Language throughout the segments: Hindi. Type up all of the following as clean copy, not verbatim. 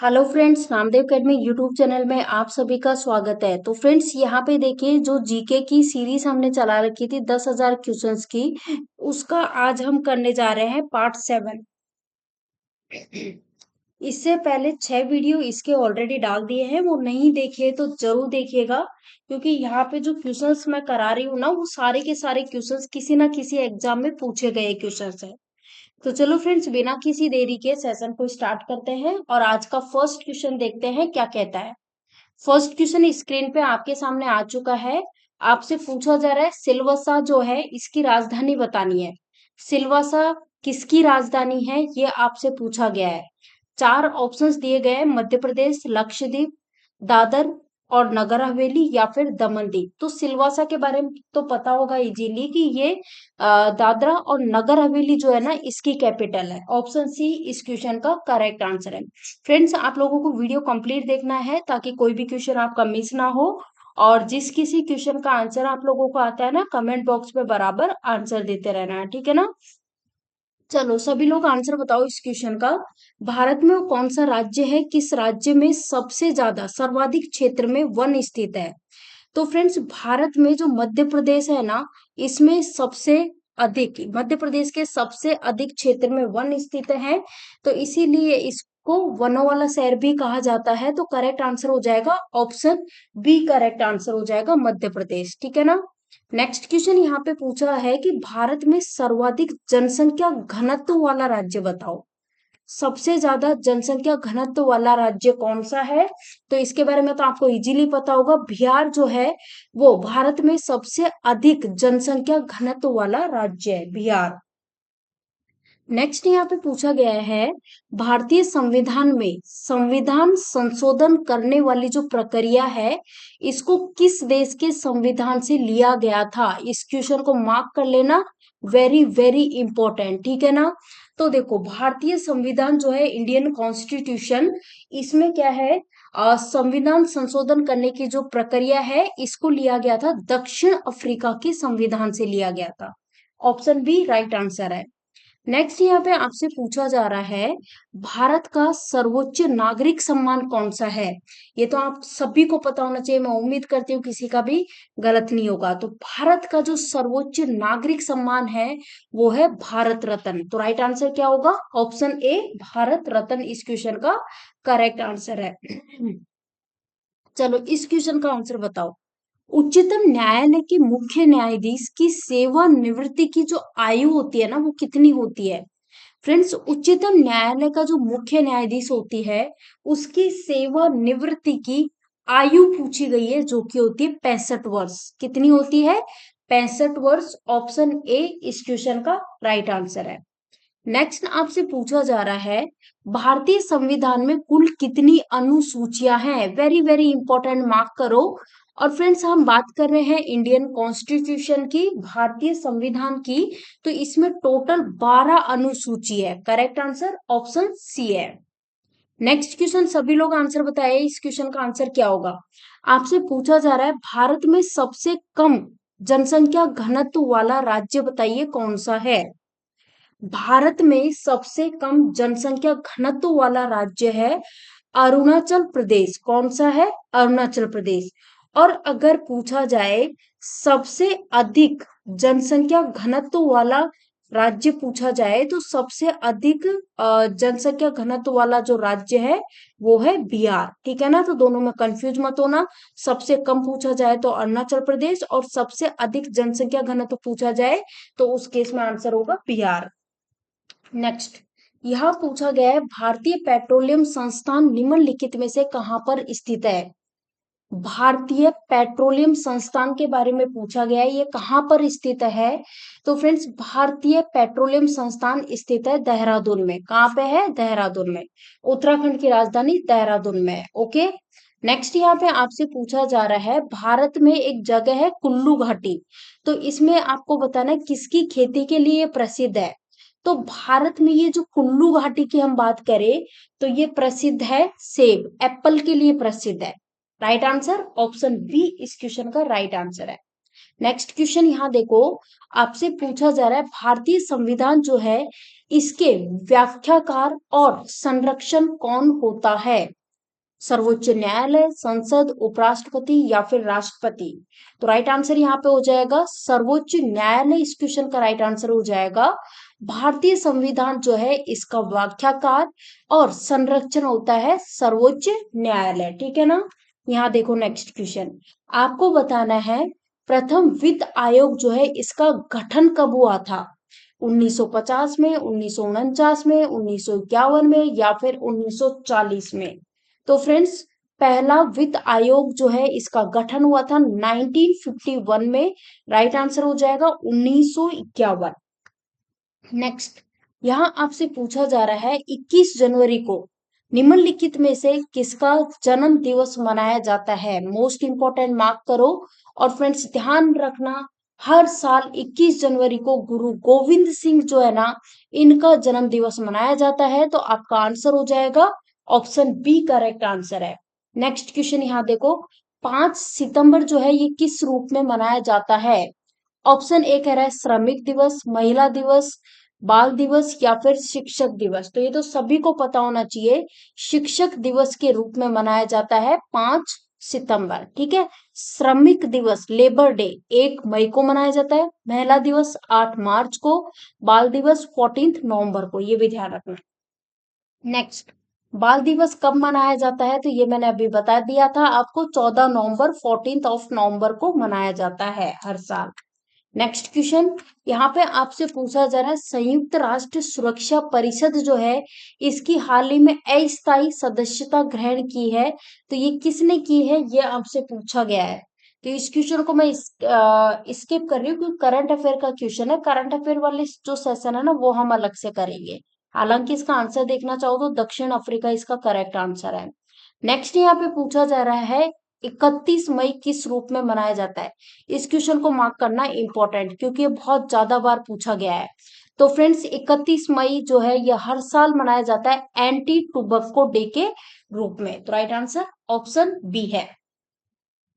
Hello friends, Namdev academy YouTube channel में आप सभी का स्वागत है। तो फ्रेंड्स, यहाँ पे देखिए, जो जीके की सीरीज हमने चला रखी थी 10,000 क्वेश्चंस की, उसका आज हम करने जा रहे हैं पार्ट 7। इससे पहले 6 वीडियो इसके ऑलरेडी डाल दिए हैं, वो नहीं देखे तो जरूर देखिएगा, क्योंकि यहाँ पे जो क्वेश्चंस मैं करा रही हूँ ना, वो सारे के सारे क्वेश्चंस किसी ना किसी एग्जाम में पूछे गए क्वेश्चंस है। तो चलो फ्रेंड्स, बिना किसी देरी के सेशन को स्टार्ट करते हैं और आज का फर्स्ट क्वेश्चन देखते हैं क्या कहता है। फर्स्ट क्वेश्चन स्क्रीन पे आपके सामने आ चुका है। आपसे पूछा जा रहा है सिलवासा जो है इसकी राजधानी बतानी है। सिलवासा किसकी राजधानी है, ये आपसे पूछा गया है। 4 ऑप्शंस दिए गए हैं, मध्य प्रदेश, लक्षद्वीप, दादर और नगर हवेली या फिर दमन दीव। तो सिलवासा के बारे में तो पता होगा इजीली कि ये दादरा और नगर हवेली जो है ना, इसकी कैपिटल है। ऑप्शन सी इस क्वेश्चन का करेक्ट आंसर है। फ्रेंड्स, आप लोगों को वीडियो कंप्लीट देखना है ताकि कोई भी क्वेश्चन आपका मिस ना हो। और जिस किसी क्वेश्चन का आंसर आप लोगों को आता है ना, कमेंट बॉक्स में बराबर आंसर देते रहना है, ठीक है ना। चलो सभी लोग आंसर बताओ इस क्वेश्चन का। भारत में वो कौन सा राज्य है, किस राज्य में सबसे ज्यादा सर्वाधिक क्षेत्र में वन स्थित है। तो फ्रेंड्स, भारत में जो मध्य प्रदेश है ना, इसमें सबसे अधिक, मध्य प्रदेश के सबसे अधिक क्षेत्र में वन स्थित है। तो इसीलिए इसको वनों वाला शहर भी कहा जाता है। तो करेक्ट आंसर हो जाएगा ऑप्शन बी, करेक्ट आंसर हो जाएगा मध्य प्रदेश, ठीक है ना। नेक्स्ट क्वेश्चन यहाँ पे पूछा है कि भारत में सर्वाधिक जनसंख्या घनत्व वाला राज्य बताओ। सबसे ज्यादा जनसंख्या घनत्व वाला राज्य कौन सा है। तो इसके बारे में तो आपको इजीली पता होगा, बिहार जो है वो भारत में सबसे अधिक जनसंख्या घनत्व वाला राज्य है, बिहार। नेक्स्ट यहाँ पे पूछा गया है, भारतीय संविधान में संविधान संशोधन करने वाली जो प्रक्रिया है, इसको किस देश के संविधान से लिया गया था। इस क्वेश्चन को मार्क कर लेना, वेरी वेरी इंपॉर्टेंट, ठीक है ना। तो देखो, भारतीय संविधान जो है, इंडियन कॉन्स्टिट्यूशन, इसमें क्या है, संविधान संशोधन करने की जो प्रक्रिया है, इसको लिया गया था दक्षिण अफ्रीका के संविधान से लिया गया था। ऑप्शन बी राइट आंसर है। नेक्स्ट यहाँ पे आपसे पूछा जा रहा है, भारत का सर्वोच्च नागरिक सम्मान कौन सा है। ये तो आप सभी को पता होना चाहिए, मैं उम्मीद करती हूँ किसी का भी गलत नहीं होगा। तो भारत का जो सर्वोच्च नागरिक सम्मान है, वो है भारत रत्न। तो राइट आंसर क्या होगा, ऑप्शन ए भारत रत्न इस क्वेश्चन का करेक्ट आंसर है। चलो इस क्वेश्चन का आंसर बताओ। उच्चतम न्यायालय के मुख्य न्यायाधीश की सेवानिवृत्ति की जो आयु होती है ना, वो कितनी होती है। फ्रेंड्स, उच्चतम न्यायालय का जो मुख्य न्यायाधीश होती है, उसकी सेवानिवृत्ति की आयु पूछी गई है, जो कि होती है 65 वर्ष। कितनी होती है, 65 वर्ष। ऑप्शन ए इस क्वेश्चन का राइट आंसर है। नेक्स्ट आपसे पूछा जा रहा है, भारतीय संविधान में कुल कितनी अनुसूचियां हैं। वेरी वेरी इंपॉर्टेंट, मार्क करो। और फ्रेंड्स, हम बात कर रहे हैं इंडियन कॉन्स्टिट्यूशन की, भारतीय संविधान की। तो इसमें टोटल 12 अनुसूची है। करेक्ट आंसर ऑप्शन सी है। नेक्स्ट क्वेश्चन, सभी लोग आंसर बताइए, इस क्वेश्चन का आंसर क्या होगा। आपसे पूछा जा रहा है, भारत में सबसे कम जनसंख्या घनत्व वाला राज्य बताइए कौन सा है। भारत में सबसे कम जनसंख्या घनत्व वाला राज्य है अरुणाचल प्रदेश। कौन सा है, अरुणाचल प्रदेश। और अगर पूछा जाए सबसे अधिक जनसंख्या घनत्व वाला राज्य पूछा जाए, तो सबसे अधिक जनसंख्या घनत्व वाला जो राज्य है, वो है बिहार, ठीक है ना। तो दोनों में कंफ्यूज मत होना। सबसे कम पूछा जाए तो अरुणाचल प्रदेश, और सबसे अधिक जनसंख्या घनत्व पूछा जाए तो उस केस में आंसर होगा बिहार। नेक्स्ट यह पूछा गया है, भारतीय पेट्रोलियम संस्थान निम्नलिखित में से कहां पर स्थित है। भारतीय पेट्रोलियम संस्थान के बारे में पूछा गया है, ये कहां पर स्थित है। तो फ्रेंड्स, भारतीय पेट्रोलियम संस्थान स्थित है देहरादून में। कहां पे है, देहरादून में। उत्तराखंड की राजधानी देहरादून में है। ओके। नेक्स्ट यहाँ पे आपसे पूछा जा रहा है, भारत में एक जगह है कुल्लू घाटी। तो इसमें आपको बताना है किसकी खेती के लिए प्रसिद्ध है। तो भारत में ये जो कुल्लू घाटी की हम बात करें, तो ये प्रसिद्ध है सेब, एप्पल के लिए प्रसिद्ध है। राइट आंसर ऑप्शन बी इस क्वेश्चन का राइट आंसर है। नेक्स्ट क्वेश्चन यहाँ देखो, आपसे पूछा जा रहा है भारतीय संविधान जो है इसके व्याख्याकार और संरक्षण कौन होता है? सर्वोच्च न्यायालय, संसद, उपराष्ट्रपति या फिर राष्ट्रपति? तो राइट आंसर यहाँ पे हो जाएगा सर्वोच्च न्यायालय। इस क्वेश्चन का राइट आंसर हो जाएगा। भारतीय संविधान जो है इसका व्याख्याकार और संरक्षण होता है सर्वोच्च न्यायालय, ठीक है ना। यहाँ देखो नेक्स्ट क्वेश्चन, आपको बताना है प्रथम वित्त आयोग जो है इसका गठन कब हुआ था? 1950 में, 1949 में, 1951 में या फिर 1940 में? तो फ्रेंड्स, पहला वित्त आयोग जो है इसका गठन हुआ था 1951 में। राइट आंसर हो जाएगा 1951। नेक्स्ट, यहां आपसे पूछा जा रहा है 21 जनवरी को निम्नलिखित में से किसका जन्म दिवस मनाया जाता है? मोस्ट इंपॉर्टेंट, मार्क करो। और फ्रेंड्स ध्यान रखना, हर साल 21 जनवरी को गुरु गोविंद सिंह जो है ना, इनका जन्म दिवस मनाया जाता है। तो आपका आंसर हो जाएगा ऑप्शन बी करेक्ट आंसर है। नेक्स्ट क्वेश्चन यहाँ देखो, 5 सितंबर जो है ये किस रूप में मनाया जाता है? ऑप्शन ए कह रहा है श्रमिक दिवस, महिला दिवस, बाल दिवस या फिर शिक्षक दिवस। तो ये तो सभी को पता होना चाहिए, शिक्षक दिवस के रूप में मनाया जाता है 5 सितंबर, ठीक है। श्रमिक दिवस लेबर डे 1 मई को मनाया जाता है, महिला दिवस 8 मार्च को, बाल दिवस 14 नवंबर को, ये भी ध्यान रखना। नेक्स्ट, बाल दिवस कब मनाया जाता है? तो ये मैंने अभी बता दिया था आपको, 14 नवंबर 14th ऑफ नवंबर को मनाया जाता है हर साल। नेक्स्ट क्वेश्चन, यहाँ पे आपसे पूछा जा रहा है संयुक्त राष्ट्र सुरक्षा परिषद जो है इसकी हाल ही में अस्थायी सदस्यता ग्रहण की है, तो ये किसने की है, ये आपसे पूछा गया है। तो इस क्वेश्चन को मैं स्किप कर रही हूँ क्योंकि करंट अफेयर का क्वेश्चन है। करंट अफेयर वाले जो सेशन है ना वो हम अलग से करेंगे। हालांकि इसका आंसर देखना चाहो तो दक्षिण अफ्रीका इसका करेक्ट आंसर है। नेक्स्ट यहाँ पे पूछा जा रहा है 31 मई किस रूप में मनाया जाता है? इस क्वेश्चन को मार्क करना इंपॉर्टेंट क्योंकि ये बहुत ज्यादा बार पूछा गया है। तो फ्रेंड्स 31 मई जो है ये हर साल मनाया जाता है एंटी टोबैको डे के रूप में। तो राइट आंसर ऑप्शन बी है।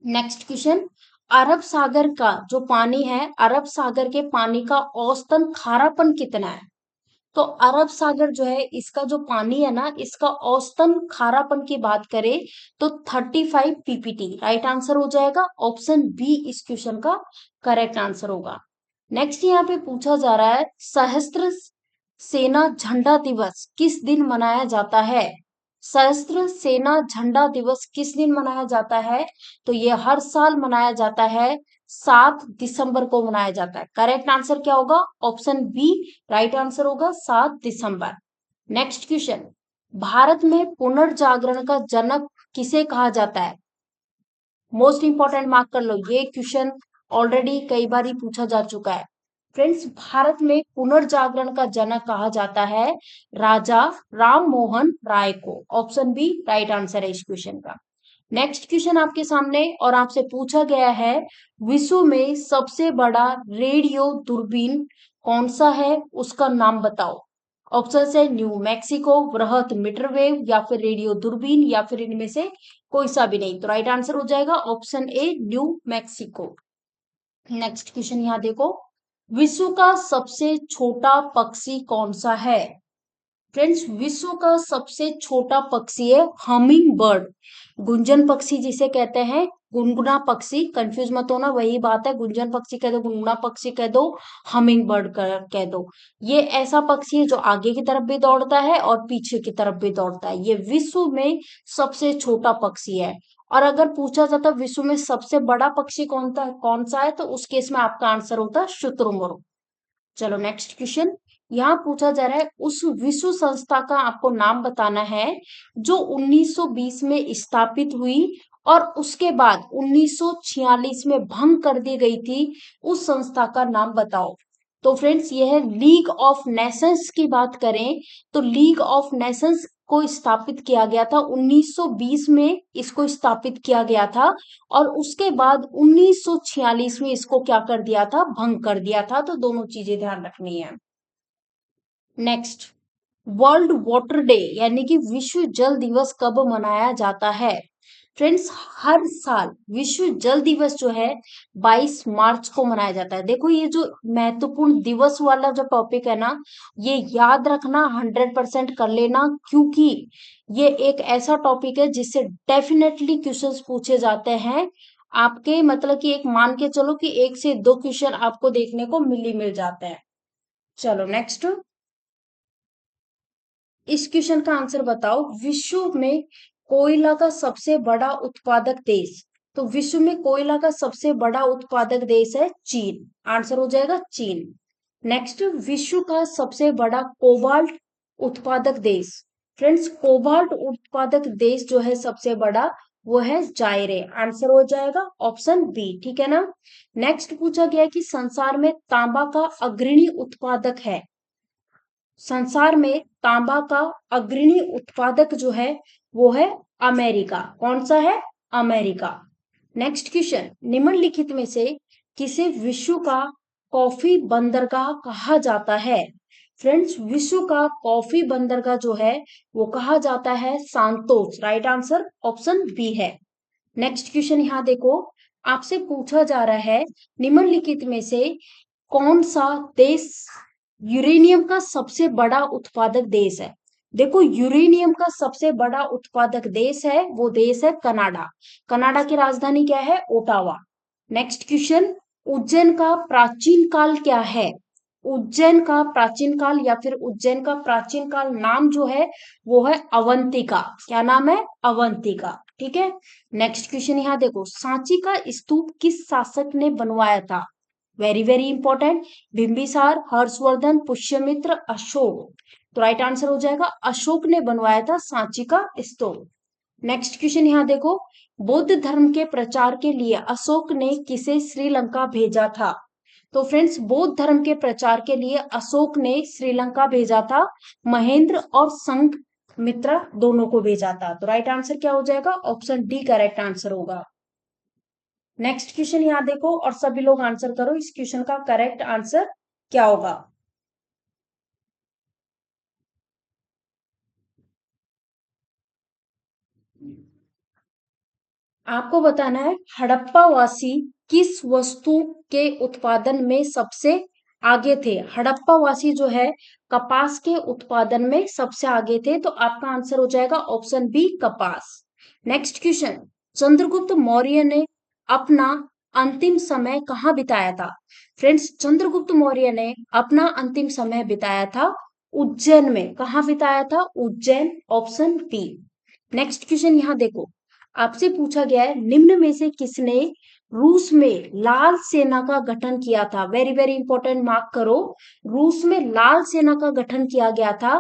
नेक्स्ट क्वेश्चन, अरब सागर का जो पानी है, अरब सागर के पानी का औसतन खारापन कितना है? तो अरब सागर जो है इसका जो पानी है ना, इसका औसतन खारापन की बात करें तो 35 पीपीटी। राइट आंसर हो जाएगा ऑप्शन बी, इस क्वेश्चन का करेक्ट आंसर होगा। नेक्स्ट यहाँ पे पूछा जा रहा है सशस्त्र सेना झंडा दिवस किस दिन मनाया जाता है? सशस्त्र सेना झंडा दिवस किस दिन मनाया जाता है? तो ये हर साल मनाया जाता है, 7 दिसंबर को मनाया जाता है। करेक्ट आंसर क्या होगा? ऑप्शन बी राइट आंसर होगा 7 दिसंबर। नेक्स्ट क्वेश्चन, भारत में पुनर्जागरण का जनक किसे कहा जाता है? मोस्ट इंपॉर्टेंट, मार्क कर लो, ये क्वेश्चन ऑलरेडी कई बार ही पूछा जा चुका है। फ्रेंड्स, भारत में पुनर्जागरण का जनक कहा जाता है राजा राम मोहन राय को। ऑप्शन बी राइट आंसर है इस क्वेश्चन का। नेक्स्ट क्वेश्चन आपके सामने और आपसे पूछा गया है विश्व में सबसे बड़ा रेडियो दूरबीन कौन सा है, उसका नाम बताओ। ऑप्शन है न्यू मैक्सिको, वृहत मीटरवेव या फिर रेडियो दूरबीन या फिर इनमें से कोई सा भी नहीं। तो राइट आंसर हो जाएगा option a new Mexico. Next question यहाँ देखो, विश्व का सबसे छोटा पक्षी कौन सा है? फ्रेंड्स, विश्व का सबसे छोटा पक्षी है हमिंग बर्ड, गुंजन पक्षी जिसे कहते हैं, गुनगुना पक्षी, कंफ्यूज मत होना, वही बात है, गुंजन पक्षी कह दो, गुनगुना पक्षी कह दो, हमिंग बर्ड कह दो। ये ऐसा पक्षी है जो आगे की तरफ भी दौड़ता है और पीछे की तरफ भी दौड़ता है। ये विश्व में सबसे छोटा पक्षी है। और अगर पूछा जाता विश्व में सबसे बड़ा पक्षी कौन सा है, तो उस केस में आपका आंसर होता है शुतुरमुर्ग। चलो नेक्स्ट क्वेश्चन, यहाँ पूछा जा रहा है उस विश्व संस्था का आपको नाम बताना है जो 1920 में स्थापित हुई और उसके बाद 1946 में भंग कर दी गई थी, उस संस्था का नाम बताओ। तो फ्रेंड्स, यह है लीग ऑफ नेशंस की बात करें तो लीग ऑफ नेशंस को स्थापित किया गया था 1920 में, इसको स्थापित किया गया था और उसके बाद 1946 में इसको क्या कर दिया था, भंग कर दिया था। तो दोनों चीजें ध्यान रखनी है। नेक्स्ट, वर्ल्ड वाटर डे यानी कि विश्व जल दिवस कब मनाया जाता है? फ्रेंड्स, हर साल विश्व जल दिवस जो है 22 मार्च को मनाया जाता है। देखो ये जो महत्वपूर्ण दिवस वाला जो टॉपिक है ना, ये याद रखना, 100% कर लेना, क्योंकि ये एक ऐसा टॉपिक है जिससे डेफिनेटली क्वेश्चंस पूछे जाते हैं आपके, मतलब कि एक मान के चलो कि 1 से 2 क्वेश्चन आपको देखने को मिल जाते हैं। चलो नेक्स्ट, इस क्वेश्चन का आंसर बताओ। विश्व में कोयला का सबसे बड़ा उत्पादक देश, तो विश्व में कोयला का सबसे बड़ा उत्पादक देश है चीन। आंसर हो जाएगा चीन। नेक्स्ट, विश्व का सबसे बड़ा कोबाल्ट उत्पादक देश। फ्रेंड्स, कोबाल्ट उत्पादक देश जो है सबसे बड़ा, वो है जायरे। आंसर हो जाएगा ऑप्शन बी, ठीक है ना। नेक्स्ट पूछा गया कि संसार में तांबा का अग्रणी उत्पादक है। संसार में तांबा का अग्रणी उत्पादक जो है वो है अमेरिका। कौन सा है? अमेरिका। नेक्स्ट क्वेश्चन, निम्नलिखित में से किसे विश्व का कॉफी बंदरगाह कहा जाता है? फ्रेंड्स, विश्व का कॉफी बंदरगाह जो है वो कहा जाता है सांतोस। राइट आंसर ऑप्शन बी है। नेक्स्ट क्वेश्चन यहाँ देखो, आपसे पूछा जा रहा है निम्नलिखित में से कौन सा देश यूरेनियम का सबसे बड़ा उत्पादक देश है? देखो, यूरेनियम का सबसे बड़ा उत्पादक देश है, वो देश है कनाडा। कनाडा की राजधानी क्या है? ओटावा। नेक्स्ट क्वेश्चन, उज्जैन का प्राचीन काल क्या है? उज्जैन का प्राचीन काल या फिर उज्जैन का प्राचीन काल नाम जो है वो है अवंतिका। क्या नाम है? अवंतिका, ठीक है। नेक्स्ट क्वेश्चन यहाँ देखो, सांची का स्तूप किस शासक ने बनवाया था? Very very important, Bimbisara, Harshvardhan, Pushyamitra, Ashok. तो राइट आंसर हो जाएगा अशोक ने बनवाया था सांची का स्तूप। नेक्स्ट क्वेश्चन यहाँ देखो, बौद्ध धर्म के प्रचार के लिए अशोक ने किसे श्रीलंका भेजा था? तो फ्रेंड्स, बौद्ध धर्म के प्रचार के लिए अशोक ने श्रीलंका भेजा था, महेंद्र और संघमित्रा दोनों को भेजा था। तो राइट आंसर क्या हो जाएगा? ऑप्शन डी करेक्ट आंसर होगा। नेक्स्ट क्वेश्चन यहाँ देखो और सभी लोग आंसर करो, इस क्वेश्चन का करेक्ट आंसर क्या होगा। आपको बताना है हड़प्पा वासी किस वस्तु के उत्पादन में सबसे आगे थे? हड़प्पा वासी जो है कपास के उत्पादन में सबसे आगे थे, तो आपका आंसर हो जाएगा ऑप्शन बी कपास। नेक्स्ट क्वेश्चन, चंद्रगुप्त मौर्य ने अपना अंतिम समय कहाँ बिताया था? फ्रेंड्स, चंद्रगुप्त मौर्य ने अपना अंतिम समय बिताया था उज्जैन में। कहाँ बिताया था? Ujjain, option B. Next question यहाँ देखो, आपसे पूछा गया है निम्न में से किसने रूस में लाल सेना का गठन किया था? वेरी वेरी इंपॉर्टेंट, मार्क करो। रूस में लाल सेना का गठन किया गया था,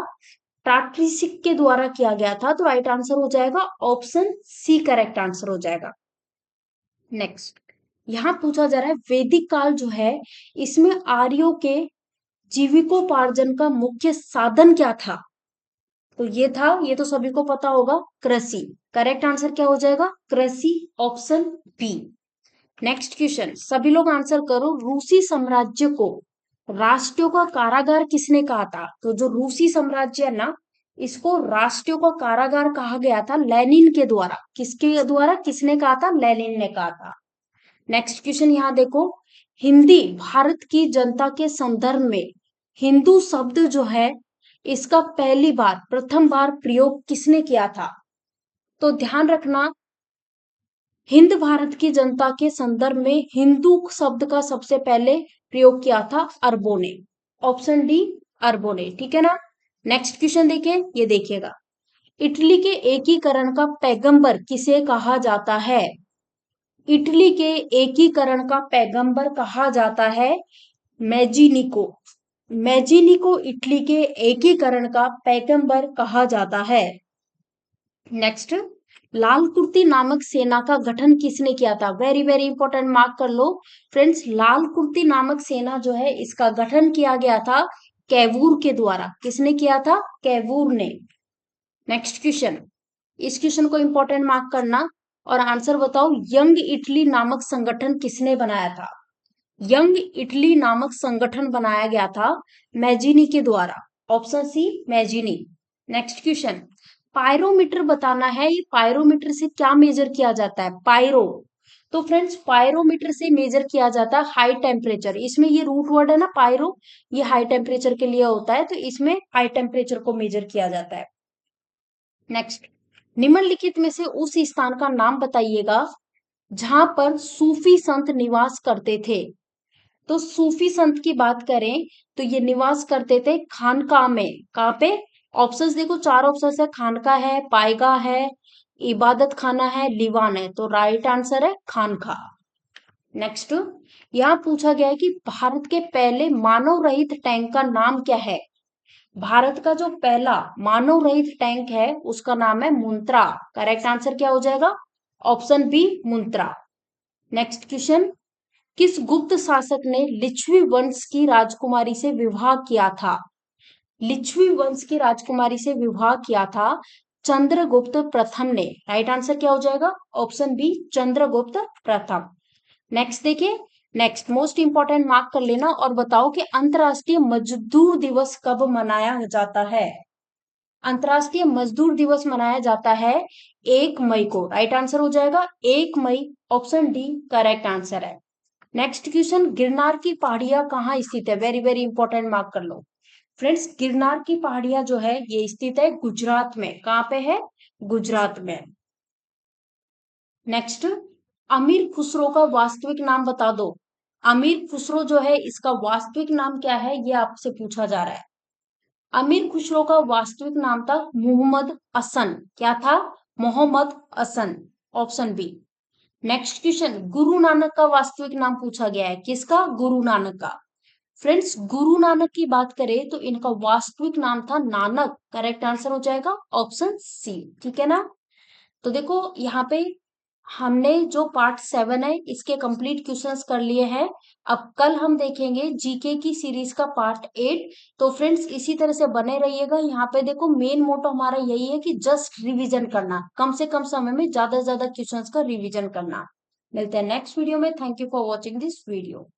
टाटरिसिक के द्वारा किया गया था। तो राइट आंसर हो जाएगा ऑप्शन सी करेक्ट आंसर हो जाएगा। नेक्स्ट, यहाँ पूछा जा रहा है वैदिक काल जो है इसमें आर्यों के जीविकोपार्जन का मुख्य साधन क्या था? तो ये था, ये तो सभी को पता होगा, कृषि। करेक्ट आंसर क्या हो जाएगा? कृषि, ऑप्शन बी। नेक्स्ट क्वेश्चन, सभी लोग आंसर करो। रूसी साम्राज्य को राष्ट्रों का कारागार किसने कहा था? तो जो रूसी साम्राज्य है ना, इसको राष्ट्रों का कारागार कहा गया था लेनिन के द्वारा। किसके द्वारा? किसने कहा था? लेनिन ने कहा था। नेक्स्ट क्वेश्चन यहाँ देखो, हिंदी भारत की जनता के संदर्भ में हिंदू शब्द जो है इसका पहली बार प्रथम बार प्रयोग किसने किया था? तो ध्यान रखना, हिंद भारत की जनता के संदर्भ में हिंदू शब्द का सबसे पहले प्रयोग किया था अरबों ने। ऑप्शन डी, अरबों ने, ठीक है ना। नेक्स्ट क्वेश्चन देखिए, ये देखिएगा, इटली के एकीकरण का पैगंबर किसे कहा जाता है? इटली के एकीकरण का पैगंबर कहा जाता है मैजिनिको। मैजिनिको इटली के एकीकरण का पैगंबर कहा जाता है। नेक्स्ट, लाल कुर्ती नामक सेना का गठन किसने किया था? वेरी वेरी इंपॉर्टेंट, मार्क कर लो। फ्रेंड्स, लाल कुर्ती नामक सेना जो है इसका गठन किया गया था कैवूर के द्वारा। किसने किया था? कैवूर ने। नेक्स्ट क्वेश्चन, इस क्वेश्चन को इंपॉर्टेंट मार्क करना और आंसर बताओ, यंग इटली नामक संगठन किसने बनाया था? यंग इटली नामक संगठन बनाया गया था मैजिनी के द्वारा। Option C, Mazzini. Next question, pyrometer बताना है, ये पायरोमीटर से क्या मेजर किया जाता है? पायरो। तो फ्रेंड्स पायरोमीटर से मेजर किया जाता है हाई टेम्परेचर। इसमें ये रूट वर्ड है ना पायरो, ये हाई टेम्परेचर के लिए होता है, तो इसमें हाई टेम्परेचर को मेजर किया जाता है। नेक्स्ट, निम्नलिखित में से उस स्थान का नाम बताइएगा जहां पर सूफी संत निवास करते थे। तो सूफी संत की बात करें तो ये निवास करते थे खानकाह में। कहाँ पे? ऑप्शंस देखो, चार ऑप्शंस है, खानकाह है, पायगाह है, इबादत खाना है, लीवान है। तो राइट आंसर है खानकाह। नेक्स्ट, यहाँ पूछा गया है कि भारत के पहले मानव रहित टैंक का नाम क्या है? भारत का जो पहला मानव रहित टैंक है उसका नाम है मुंत्रा। करेक्ट आंसर क्या हो जाएगा? ऑप्शन बी मुंत्रा। नेक्स्ट क्वेश्चन, किस गुप्त शासक ने लिच्छवी वंश की राजकुमारी से विवाह किया था? लिच्छवी वंश की राजकुमारी से विवाह किया था चंद्रगुप्त प्रथम ने। राइट आंसर क्या हो जाएगा? ऑप्शन बी चंद्रगुप्त प्रथम। नेक्स्ट देखिए, नेक्स्ट मोस्ट इंपॉर्टेंट मार्क कर लेना और बताओ कि अंतरराष्ट्रीय मजदूर दिवस कब मनाया जाता है? अंतरराष्ट्रीय मजदूर दिवस मनाया जाता है 1 मई को। राइट आंसर हो जाएगा 1 मई। ऑप्शन डी करेक्ट आंसर है। नेक्स्ट क्वेश्चन, गिरनार की पहाड़ियां कहाँ स्थित है? वेरी वेरी इंपॉर्टेंट मार्क कर लो। फ्रेंड्स गिरनार की पहाड़ियां जो है ये स्थित है गुजरात में। कहाँ पे है? गुजरात में। नेक्स्ट, अमीर खुसरो का वास्तविक नाम बता दो। अमीर खुसरो जो है इसका वास्तविक नाम क्या है ये आपसे पूछा जा रहा है। अमीर खुसरो का वास्तविक नाम था मोहम्मद हसन। क्या था? Mohammad Hasan. Option B. Next question, Guru Nanak का वास्तविक नाम पूछा गया है। किसका? गुरु नानक का। फ्रेंड्स गुरु नानक की बात करें तो इनका वास्तविक नाम था नानक। करेक्ट आंसर हो जाएगा ऑप्शन सी। ठीक है ना? तो देखो यहाँ पे हमने जो पार्ट 7 है इसके कंप्लीट क्वेश्चंस कर लिए हैं। अब कल हम देखेंगे जीके की सीरीज का पार्ट 8। तो फ्रेंड्स इसी तरह से बने रहिएगा। यहाँ पे देखो मेन मोटो हमारा यही है कि जस्ट रिवीजन करना, कम से कम समय में ज्यादा से ज्यादा क्वेश्चंस का रिवीजन करना। मिलते हैं नेक्स्ट वीडियो में। Thank you for watching this video.